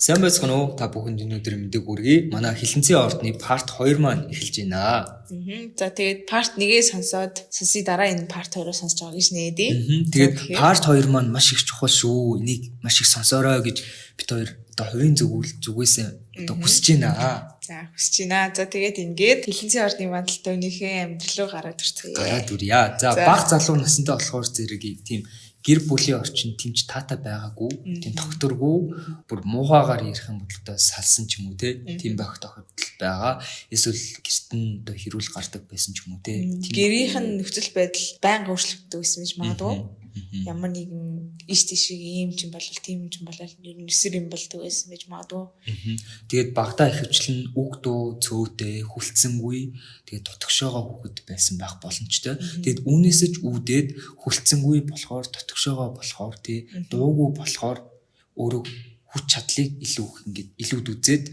Сайн байцгаана уу? Та бүхэнд өнөөдөр мэдээг хүргэе. Манай хилэнцгийн ордны part 2 маань эхэлж байна. За тэгээд part 1-ээ сонсъё дараа энэ part 2-оо сонсож байгаа гэж нээдээ. Тэгээд part 2 маань маш их чухал шүү. Энийг маш их сонсоорой гэж бид хоёр одоо хувийн зүгээс одоо хүсэж байна. За хүсэж байна. За тэгээд ингээд хилэнцгийн ордны мандалтай өнөөхөө амьдрал руу гараад ирцгээе. Гараад үрье. За баг залуу настай болохоор зэрэг тийм гэр бүлийн орчин тэмч таатай байгаагүй, тийм тогтворгүй, бүр муухайгаар ярих юм бол одоо салсан ч юм уу тийм байх тохиолдол байгаа. Эсвэл гэрт нь одоо хэрүүл гардаг байсан ч юм уу Гэрийнх нь нөхцөл байдал байнга өөрчлөгддөг байсан гэж магадгүй. Ямар нэгэн иш тишиг ийм ч юм бол тийм ч юм бол нүсэр юм болдог байсан гэж магадгүй. Тэгээд багтаа ихэвчлэн үг дуу цөөтэй хүлцэнгүй тэгээд дотгошоогоо хүүхэд байсан байх боломжтой. Тэгээд үүнээс ч үүдээд хүлцэнгүй болохоор дотгошоогоо болохоор дуугүй болохоор өөрөө хүч чадлыг илүү их ингээд илүүд үзээд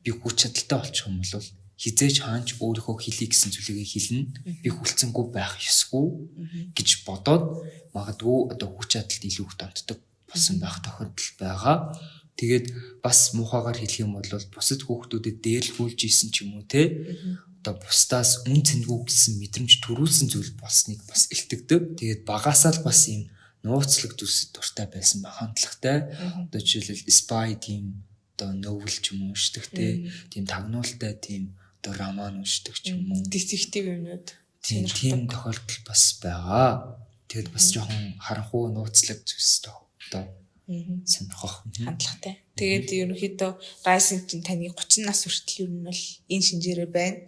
би хүч чадалтай болчих юм бол хизээж хаанч өөрийнхөө хэлхий гэсэн зүйлээ хэлнэ. Би хүлцэнгүй байх ёсгүй гэж бодоод магадгүй одоо хүч чадалд илүү их донтдог болсон байх тохиолдол байгаа. Тэгээд бас муухайгаар хэлэх юм бол бусад хүүхдүүдэд дээрлгүүлж исэн ч юм уу одоо бусдаас үн цэнгүй гэсэн мэдрэмж төрүүлсэн зүйл болсныг бас илтгэдэг. Тэгээд багасаа л бас ийм нууцлаг зүйлсэд дуртай байсан ба хандлагатай. Одоо жишээлбэл spy тийм одоо novel ч юм уу уншдаг тийм тагнуултай тийм одоо роман уншдаг ч юм уу детектив юмнууд тийм тохиолдол бас байгаа. Тэгээд бас жоохон харанхуй нууцлаг зүйлс одоо сонирхох хандлагатай. Тэгээд ерөнхийдөө Rising чинь таны 30 нас хүртэл ер нь бол энэ шинжээрээ байна.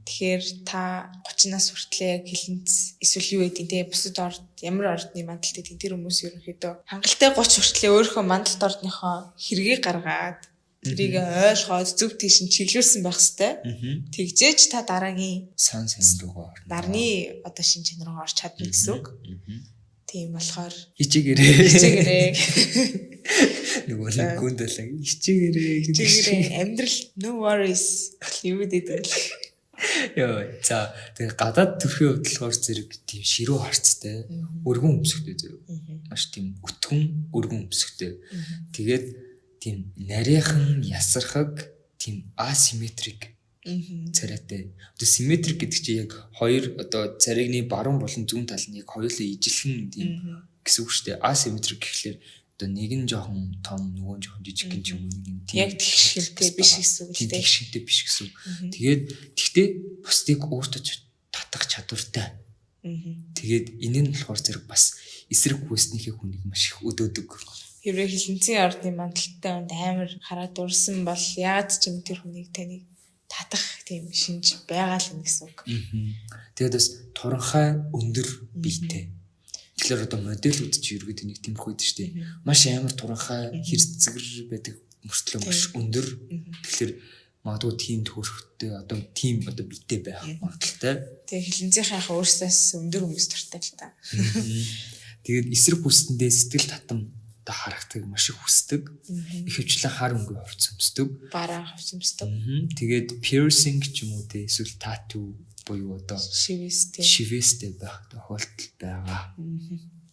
Тэгэхээр та 30 нас хүртлээ яг хилэнц эсвэл юу гэдэг те бусад орд ямар ордны мандалтай тэр хүмүүс ерөнхийдөө хангалттай 30 хүртлээ өөрийнхөө мандалт ордныхоо хэргийг гаргаад тэрийг ойлгоод зөв тийш нь чиглүүлсэн байх хэвээр. Тэгжээч та дараагийн сан руугаа нарны одоо шин чанар руу орч чадна гэсэн үг. Тийм болохоор хичээгээрээ нөгөө нэг гүндэлэг хичээгээрээ амьдрал no worries юу гэдэг вэ? Яа за тэгээ гадаад төрхийн хөдөлгөөр зэрэг тийм ширүү харцтай өргөн өмсөхтэй зэрэг маш тийм өтгөн өргөн өмсөхтэй. Тэгээд тийм нарийнхан ясархаг тийм асимметрик царайтай. Одоо симметрик гэдэг чинь яг хоёр одоо царайгны баруун болон зүүн тал нь яг хоёулаа ижилхэн тийм гэсэн үг шүү дээ. Асимметрик гэхлээр одоо нэг нь жоохон том нөгөө нь жоохон жижиг гин ч юм уу нэг нь яг тэгшилтэй биш гэсэн үг тийм тэгшилтэй биш гэсэн үг. Тэгээд тэгтээ бусдыг өөртөө татах чадвартай. Тэгээд энэ нь болохоор зэрэг бас эсрэг хүснийхээ хүнийг маш их өдөөдөг. Хэрвээ хилэнцгийн ордны мандалтай хүнд амар хараад урсан бол яагаад ч юм тэр хүнийг таныг татах тийм шинж байгаа л юм гэсэн үг. Тэгээд бас туранхай өндөр биетэй. Тэгэхээр одоо модельүүд чи ерөөд нэг тиймэрхүү байдаг шүү дээ. Маш амар туранхай хэрцгэр байдаг мөртлөө маш өндөр. Тэгэхээр магадгүй тийм төрхтэй одоо тийм одоо биетэй байх магадaltaй. Тэгээ хилэнцгийнхээ өөрсдөөс өндөр хүмүүс дуртай л та. Тэгээд эсрэг хүстэндээ сэтгэл татам одоо харагддаг маш их хүсдэг. Ихэвчлэн хар өнгө хувц өмсдөг. Бараа хувц өмсдөг. Тэгээд piercing ч юм уу эсвэл tattoo буюу одоо шивэстэй байх тохиолдол байгаа.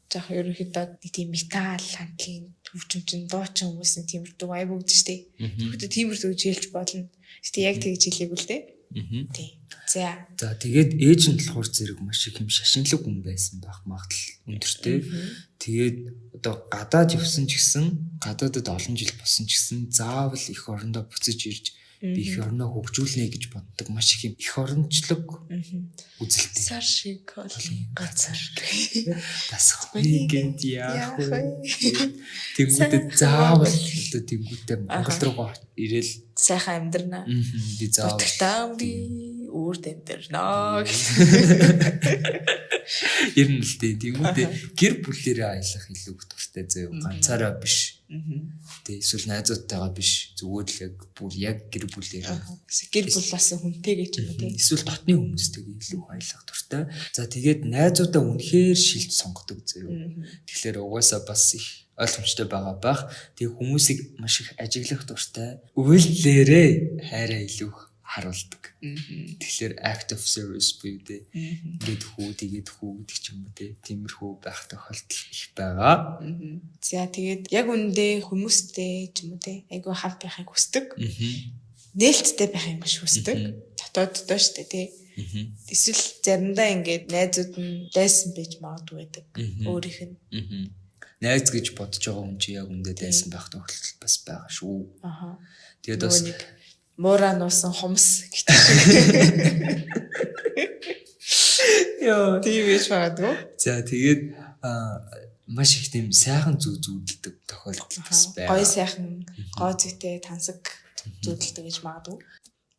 Жах ерөнхийдөө тийм металл хамтлагийн төвчмчин дуучин хүмүүсийн тиймэрдүү ай бүгд штэ. Тэгэхдээ тиймэрдүү жилж болно. Гэтэ яг тэгж хэлээгүй л дээ. Тийм. За тэгээд ээж нь болохоор зэрэг маш их юм шашинлаг хүн байсан байх магадлал өндөртэй. Тэгээд одоо гадаад явсан ч гэсэн гадаадд олон жил болсон ч гэсэн заавал их орондоо буцаж ирж би их орноо хөгжүүлнэ гэж боддог маш их юм их орончлог үзэлтэй. Сар шиг холын газар тасахгүй гэд яах вэ? Тэнгүүтээ заавал одоо тэнгүүтээ Монгол руугаа ирээл сайхан амьдрнаа. Би заавал би үрд амьдрнаа. Ер нь л тэнгүүтээ гэр бүлээрээ аялах илүү дуртай заяа ганцаараа биш. Тэгээ эсвэл найзуудтайгаа биш зүгээр л яг бүр яг гэр бүлээрээ гэр бүл бас хүнтэйгээ ч юм уу тийм эсвэл дотны хүмүүстэйгээ илүү аялах дуртай. За тэгээд найзуудаа үнэхээр шилж сонгодог заяа. Тэгэхээр угаасаа бас их ойлгомжтой байгаа бах. Тэгээ хүмүүсийг маш их ажиглах дуртай. Үйлдэлээрээ хайраа илүү харуулдаг. Тэгэхээр act of service буюу дээ. Ингээд хүү тэгээд хүү гэдэг ч юм уу дээ. Тиймэрхүү байх тохиолдол их байгаа. За тэгээд яг үндэ хүмүүстэй ч юм уу те айгүй хамт байхыг хүсдэг. Нээлттэй байхыг маш хүсдэг. Дотооддоо штэ те. Эсвэл заримдаа ингээд найзууд нь дайсан байж магадгүй байдаг. Өөрийнх нь. Найз гэж бодож байгаа хүн чи яг үндэ дайсан байх тохиолдол бас байгаа шүү. Тэгээд бас муура нуусан хумс гэж. Яа, тийм байж магадгүй. За тэгээд маш их тийм сайхан зүйдэлдэг тохиолдол бас байна. Гоё сайхан, гоо зүйтэй тансаг зүйдэлдэг гэж магадгүй.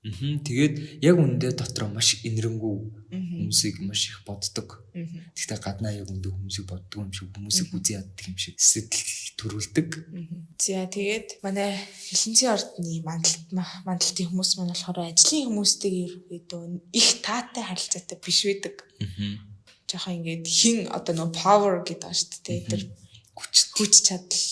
Тэгээд яг үндэ дотроо маш инэрэнгүү хүмүүсийг маш их боддог. Гэхдээ гаднаа яг үндэ хүмүүсийг боддог юм шиг, хүмүүсийг үзий яддаг юм шиг сэтгэл төрүүлдэг. За тэгээд манай хилэнцгийн ордны мандалтын хүмүүс маань болохоор ажлын хүмүүстэйг ерөөдөө их таатай харилцаатай биш байдаг. Жохон ингээд хин одоо нөө power гэдэг ба шүү дээ. Тэр хүч чадал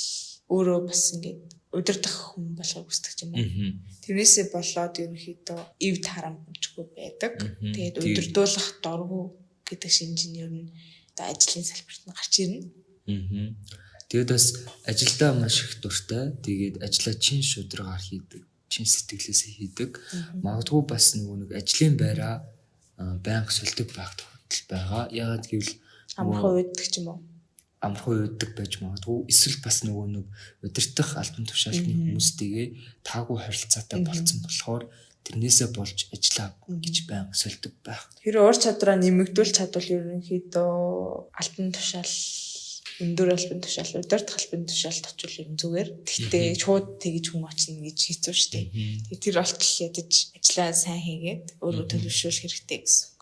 өөрөө бас ингээд удирдах хүн болохыг хүсдэг юм байна. Тэрнээсээ болоод ерөнхийдөө эв тарамжгүй байдаг. Тэгээд удирдуулах дургу гэдэг шинжин ер нь одоо ажлын салбарт нь гарч ирнэ. Тэгээд бас ажилдаа маш их дуртай. Тэгээд ажлаа чин шударгаар хийдэг, чин сэтгэлээсээ хийдэг. Магадгүй бас нэг ажлын байраа байнга сольдог байх тохиолдол байгаа. Яагаад гэвэл амархан уйддаг ч юм уу. Амархан уйддаг байж магадгүй. Эсвэл бас нэг удирдах албан тушаалны хүмүүстэйгээ таагүй харилцаатай болцсон болохоор тэрнээсээ болж ажиллаа гэж байнга сольдог байх. Тэр уур чадвараа нэмэгдүүл чадвал ерөнхийдөө албан тушаал өндөр албан тушаал, удирдах албан тушаалд очвол юм зүгээр. Гэхдээ шууд тэгж хүн очно гэж хэцүү шттэ. Тэгээ тэр болтол ядаж ажиллаа сайн хийгээд өөрөө төлөвшүүлэх хэрэгтэй гэсэн.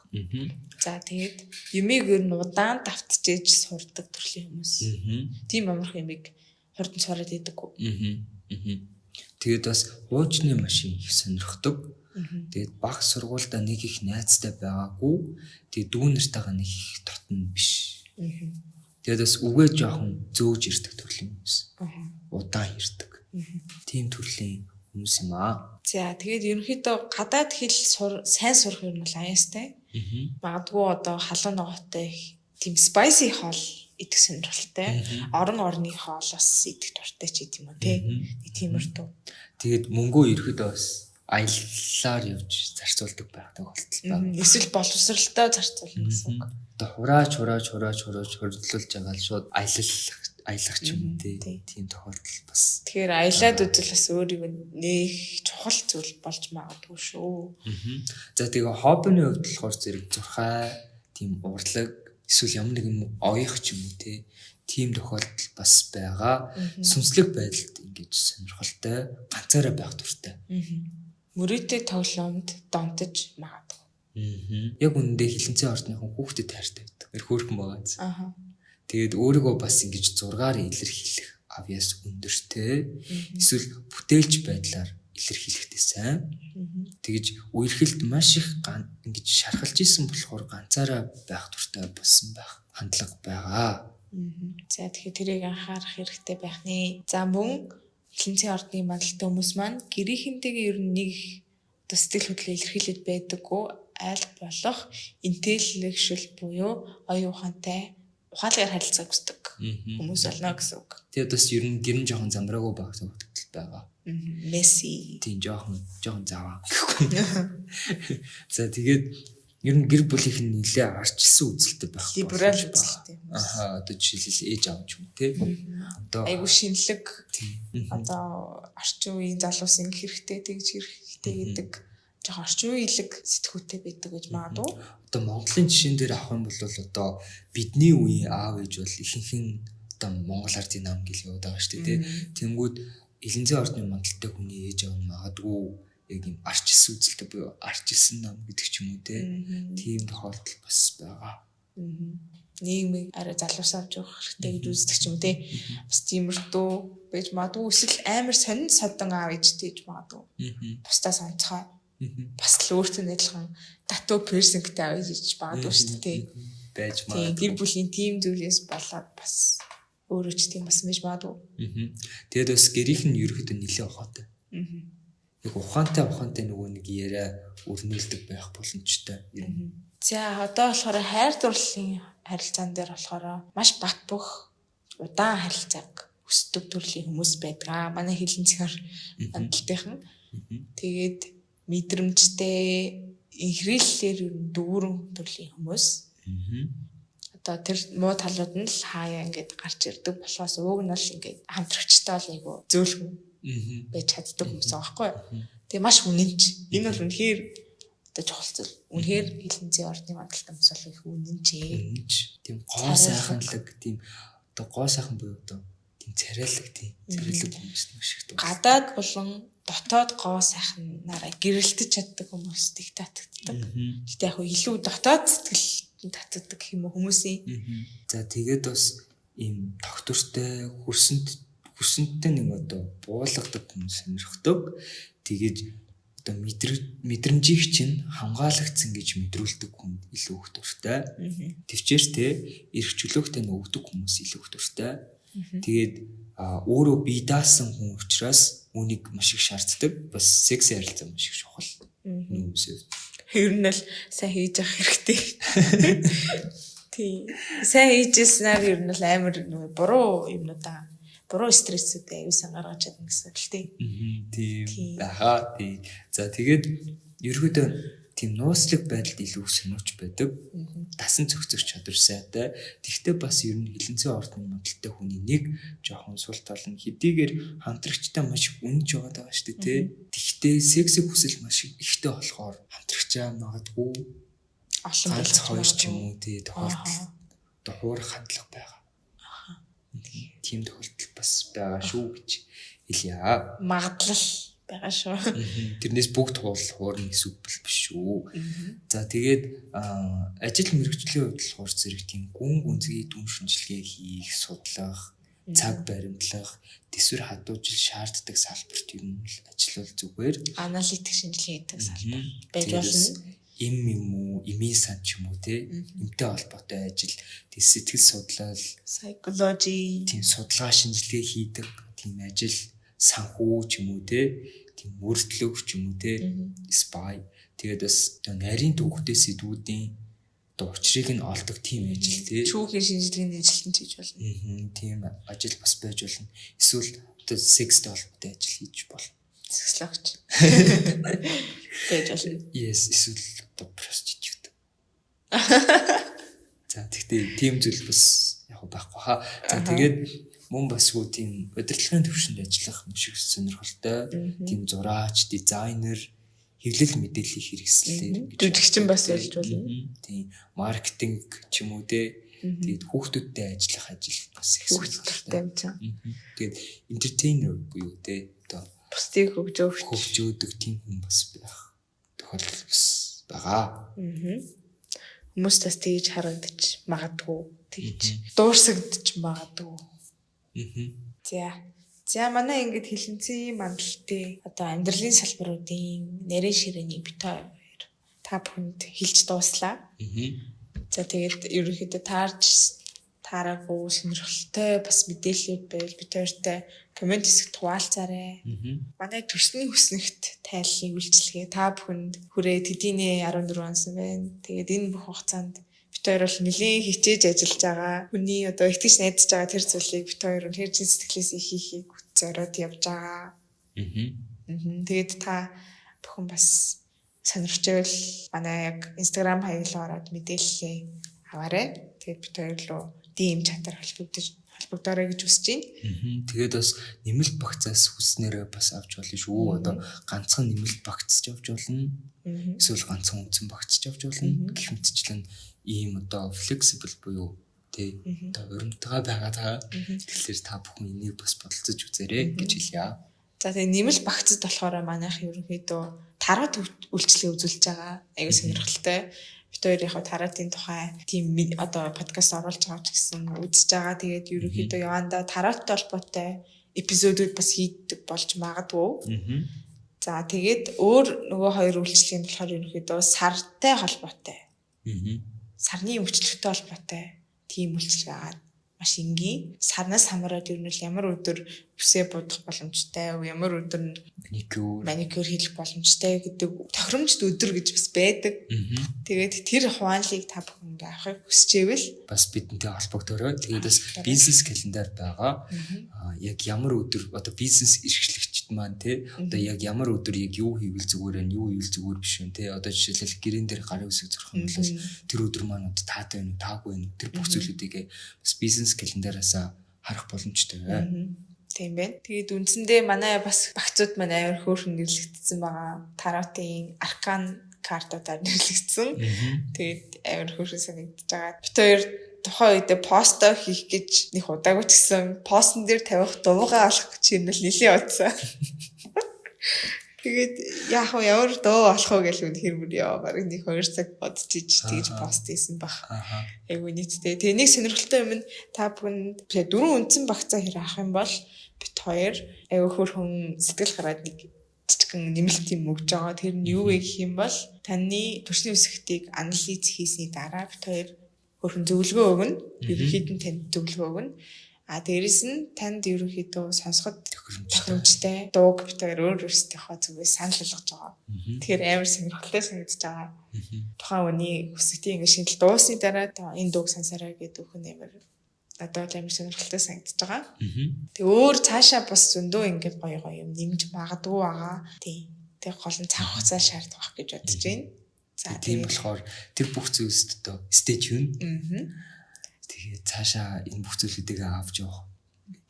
За тэгээд юмыг ер нь удаан давтчихэж сурдаг төрлийн хүмүүс. Тийм амархан юмыг хурдан сураад идэггүй. Тэгээд бас хуучны машин их сонирхдог. Тэгээд баг сургуультай нэг их найзтай байгаагүй. Тэгээд дүүнэртэйгээ нэг их дотно биш. Тэгээд бас үгээ жоохон зөөж ирдэг төрлийн хүмүүс. Удаан ирдэг. Тийм төрлийн хүмүүс юм аа. За тэгээд ерөнхийдөө гадаад хэл сайн сурах юм бол аяастай. Магадгүй одоо халуун ногоотой тийм spicy хоол идэх сонирхолтой. Орон орны хоол бас идэх дуртай ч гэдэм юм те. Тиймэрхүү. Тэгээд мөнгөө ерөөдөө бас аяллаар явж зарцуулдаг байх тохиолдол байна. Эсвэл боловсралтай зарцуулна гэсэн үг. Одоо хураач хөрлөж байгаа л шууд аялах ч юм те. Тийм тохиолдол бас. Тэгэхээр аялаад үзэл бас өөрийгөө нэг чухал зүйл болж магадгүй шүү. За тэгээ хоббины хувьд болохоор зэрэг зурхай, тийм урлаг, эсвэл ямар нэгэн оёх ч юм уу те. Тийм тохиолдол бас байгаа. Сүнслэг байдалд ингэж сонирхолтой, ганцаараа байх дуртай. Мөрөөдөө тоглоомд донтож магадгүй. Яг үнэндээ хилэнцгийн ордныхан хүүхдэд хайртай байдаг. Тэр хөөрхөн байгаа. Тэгээд өөрийгөө бас ингэж зургаар илэрхийлэх авьяас өндөртэй. Эсвэл бүтээлч байдлаар илэрхийлэхдээ сайн. Тэгэж үерхэлд маш их ингэж шархалж исэн болохоор ганцаараа байх дуртай болсон байх хандлага байгаа. За тэгэхээр тэрийг анхаарах хэрэгтэй байх нэ. За мөн хилэнцгийн ордны мандалтай хүмүүс маань гэрийнхэнтэйгээ ер нь нэг сэтгэл хөдлөл илэрхийлээд байдаггүй айл болох интеллектуал буюу оюун ухаантай ухаалгаар харилцааг хүсдэг хүмүүс болно гэсэн үг. Тэгээд бас ер нь гэрэн жоохон замраагүй байх тохиолдол байгаа. Месси. Тийм жоохон заваа гэхгүй. За тэгээд ер нь гэр бүлийнх нь нэлээ арчилсан үзэлтэй байх. Либерал үзэлтэй. Одоо жишээлбэл ээж аав ч юм уу те. Одоо айгу шинэлэг одоо орчин үеийн залуусын хэрэгтэй тэгж хэрэгтэй гэдэг жоохон орчин үеилэг сэтгүүтэй байдаг гэж магадгүй. Одоо Монголын жишээн дээр авах юм бол одоо бидний үеийн аав ээж бол ихэнхэн одоо Монгол ардын нам гэл яваад байгаа шүү дээ. Тэнгүүд хилэнцгийн ордны мандалтай хүний ээж аав магадгүй яг юм арчилсан үзэлтэй буюу арчилсан нам гэдэг ч юм уу те. Тийм тохиолдол бас байгаа. Нийгмийг арай залуусаа авч явах хэрэгтэй гэж үздэг ч юм те. Бас тиймэрхүү байж магадгүй эсвэл амар сонин содон аав ээжтэй гэж магадгүй. Бусдаа сонцгоо. Бас л өөртөө адилхан тату персингтэй аав ээж магадгүй шүү дээ. Байж магадгүй. Гэр бүлийн тим зүйлээс болоод бас өөрөө ч тийм бас мэж магадгүй. Тэгээд бас гэрийнх нь ерөөхдөө нэлээд ухаатай. яг ухаантай нөгөө нэг яриа өрнүүлдэг байх боломжтой. Ер нь. За одоо болохоор хайр дурлалын харилцаан дээр болохоор маш бат бөх удаан харилцааг өсдөг төрлийн хүмүүс байдаг. Манай хилэнцгээр хандлтынхан. Тэгээд мэдрэмжтэй инхрийллээр ер нь дүүрэн төрлийн хүмүүс. Одоо тэр муу талууд нь л хаяа ингээд гарч ирдэг болохоос ууг нь бол ингээд хамтрагчтай бол айгу зөөлхөн байж чаддаг хүмүүс байгаа байхгүй. Тэгээ маш үнэнч. Энэ бол үнэхээр одоо чухал зүйл. Үнэхээр хилэнцгийн ордны мандалтай хүмүүс бол их үнэнч. Тийм гоо сайханлаг, тийм одоо гоо сайхан буюу одоо тийм царайлаг хүмүүс маш их дуу. Гадаад болон дотоод гоо сайхнаараа гэрэлтэж чаддаг хүмүүс их татагддаг. Гэтэ яг илүү дотоод сэтгэл татдаг юм уу хүмүүсийн. За тэгээд бас ийм доктортой хөрсөнтэй нэг одоо буулгадаг хүмүүс сонирхдог. Тэгээд одоо мэдрэмжийг чинь хамгаалагдсан гэж мэдрүүлдэг хүн илүү их дуртай. Төвчээр те эрх чөлөөтэй нөгдөг хүмүүс илүү их дуртай. Тэгээд өөрөө бие даасан хүн учраас үүнийг маш их шаарддаг. Бас секс харилцаа маш их чухал. Хүмүүсээ. Ер нь л сайн хийж явах хэрэгтэй. Тий. Сайн хийжсэнээр ер нь л амар буруу юмнуудаа буруу стрессүүдээ аюулсан гаргаж чадна гэсэн үг л тий. Тийм. Ахаа тий. За тэгээд ерөөдөө тийм нууцлаг байдалд илүү сонирч байдаг. Дасан цогцох чадвар сайтай. Тэгвэл бас ер нь хилэнцгийн ордны мандалтай хүний нэг жоохон сул тал нь хэдийгээр хамтрагчтай маш үнэнч байгаа шүү дээ тий. Тэгвэл сексийг хүсэл маш ихтэй болохоор хамтрагчаа магадгүй ганц хоёр ч юм уу тий тохиолдол хуурах хандлага байгаа. Тийм тохиолдол бас байгаа шүү гэж хэлье. Магадлал байгаа шүү. Тэрнээс бүгд хуурна гэсэн үг биш шүү. За тэгээд ажил мэргэжлийн хувьд болохоор зэрэг тийм гүн гүнзгий дүн шинжилгээ хийх, судлах, цаг баримтлах, төсвөр хадуужил шаарддаг салбарт ер нь ажиллавал зүгээр. Аналитик шинжилгээ хийдэг салбар байж болно. Эми сан ч юм уу те эмтэй холбоотой ажил, сэтгэл судлал, psychology, тийм судалгаа шинжилгээ хийдэг тийм ажил, санхүү ч юм уу те тийм мөрдлөг ч юм уу те spy. Тэгээд бас нарийн төвхтэй сэдвүүдийн одоо учрыг нь олдог тийм ажил те шүүхийн шинжилгээний ажилтнч хийж болно. Тийм ажил бас байж болно. Эсвэл одоо секстэй холбоотой ажил хийж болно. Сексологч байж болно. Yes, эсвэл одоо prostitute. За тэгтээ тийм зүйл бас яг байхгүй хаа. За тэгээд мөн басгүй тийм удирдлагын төвшөнд ажиллах маш их сонирхолтой. Тийм зураач, дизайнер, хэвлэл мэдээллийн хэрэгслээр жүжигчин бас болж болно. Тийм маркетинг ч юм уу те. Тэгээд хүүхдүүдтэй ажиллах ажил бас их сонирхолтой. Тэгээд entertainer буюу те одоо бусдыг хөгжөөдөг тийм хүн бас байх тохиолдол бас байгаа. Хүмүүс бас тэгж харагдаж магадгүй, тэгж дуурсагдаж магадгүй. За манай ингэж хилэнцгийн мандалтын одоо амьдралын салбаруудын нэрийн ширээний бит хоёр та бүхэнд хэлж дууслаа. За тэгээд ерөнхийдөө таараагүй сонирхолтой бас мэдээлэлүүд байвал бит хоёртай комент хэсэгт хуваалцаарай. Манай төрсний хүснэгт тайллын үйлчилгээ та бүхэнд хүрээ тэдийнэ 14 онсон байна. Тэгээд энэ бүх хугацаанд бит хоёр бол нэлээд хичээж ажиллаж байгаа. Хүний одоо итгэж найдаж байгаа тэр зүйлийг бит хоёр нь хэржин сэтгэлээс хийхийг зориод явж байгаа. Тэгээд та бүхэн бас сонирхжэвэл манай яг Instagram хаяглаар ороод мэдээлэлээ аваарай. Тэгээд бит хоёр руу DM чатаар холбогдорой гэж хүсэж байна. Тэгээд бас нэмэлт багцаас хүснээрээ бас авч болно шүү. Одоо ганцхан нэмэлт багцж авч болно. Эсвэл ганцхан үндсэн багцж авч болно. Гэх мэтчлэн ийм одоо flexible буюу тий одоо урамтайгаа байгаа. Тэгэхээр та бүхэн энийг бас бодолцож үзээрэй гэж хэлье. За тэгээ нэмэлт багцд болохоор манайх ерөнхийдөө тараад үйлчлэгээ үзүүлж байгаа. Аягүй сонирхолтой. Бид хоёрынхаа тараатын тухай тийм одоо подкаст оруулж байгаа ч гэсэн үзэж байгаа. Тэгээд ерөнхийдөө яванда тарааттай холбоотой эпизодууд бас хийдэг болж магадгүй. За тэгээд өөр нөгөө хоёр үйлчлэгийн болохоор ерөнхийдөө сартай холбоотой. Сарны өвчлөлттэй холбоотой тийм үйлчлэг агаад маш энгийн. Сарнаас хамаараад ер нь л ямар өдөр бүсээ будах боломжтой, ямар өдөр маникюр хийх боломжтой гэдэг тохиромжтой өдөр гэж бас байдаг. Тэгээд тэр хувааллыг та бүхэн ингээ авахыг хүсчээвэл бас бидэнтэй холбогдорой. Тэгээд бас бизнес календар байгаа. Яг ямар өдөр одоо бизнес эрхлэгчд маань те одоо яг ямар өдөр яг юу хийвэл зүгээр вэ, юу хийвэл зүгээр биш вэ те одоо жишээлбэл гэрэн дээр гарын үсэг зурх юм бол тэр өдөр маань таатай байна уу, таагүй байна уу, тэр бүх зүйлүүдийг бас бизнес календараас харах боломжтой. Тийм байна. Тэгээд үндсэндээ манай бас багцуд маань амар хөөрхөн нэрлэгдсэн байгаа. Тароатын аркан картуудаар нэрлэгдсэн. Тэгээд амар хөөрхөн санагдаж байгаа. Бид хоёр тухайн үедээ посто хийх гэж нэг удаагүй ч гэсэн постн дээр тавих дуугаа олох гэж юм л нэлээд удсан. Тэгээд яг ямар дуу болох вэ гэж үнэхээр бүр яа барыг нэг 2 цаг бодож иж тэгж пост хийсэн баг. Айгу нийтдээ. Тэгээ нэг сонирхолтой юм нь та бүхэнд 4 үндсэн багцаа хэрэг авах юм бол бит хоёр айгу хөрхөн сэтгэл гараад нэг жижигхэн нэмэлт юм өгж байгаа. Тэр нь юу вэ гэх юм бол таны төрсний үсгтийг анализ хийсний дараа бит хоёр хөрхөн зөвлөгөө өгнө. Ерөнхийдөө танд зөвлөгөө өгнө. Дээрэс нь танд ерөнхийдөө сонсоход тохиромжтой дууг бит хоёр өөр өөрсдийнхөө зүгээс санал болгож байгаа. Тэгэхээр амар сонирхолтой санагдаж байгаа. Тухайн үний үсгтийн ингэ шинжил дуусны дараа энэ дууг сонсорой гэдэг өгөх нь амар надад амар сонирхолтой санагдаж байгаа. Тэг өөр цаашаа бас зөндөө ингэ гоё юм нэмж магадгүй байгаа. Тэг гол нь цаг хугацаа шаардах гэж бодож байна. За тийм болохоор тэр бүх зүйлсд одоо stay tune. Тэгээд цаашаа энэ бүх зүйлүүдийг авч явах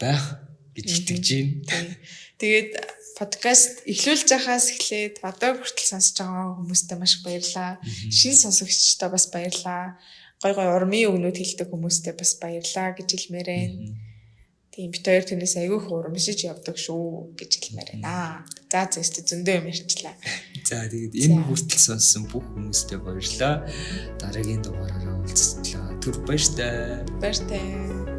байх гэж итгэж байна. Тэгээд подкаст эхлүүлж байхаас эхлээд одоо хүртэл сонсож байгаа хүмүүстээ маш баярлалаа. Шинэ сонсогчдод бас баярлалаа. Гой урмын өгнүүд хэлдэг хүмүүстээ бас баярлалаа гэж хэлмээр байна. Тийм бит хоёр тэрнээс аягүй их урамшиж явдаг шүү гэж хэлмээр байна. За зөвхөн зөндөө юм ярьчлаа. За тэгээд энэ хүртэл сонссон бүх хүмүүстээ баярлалаа. Дараагийн дугаараараа уулзлаа. Түр баяртай. Баяртай.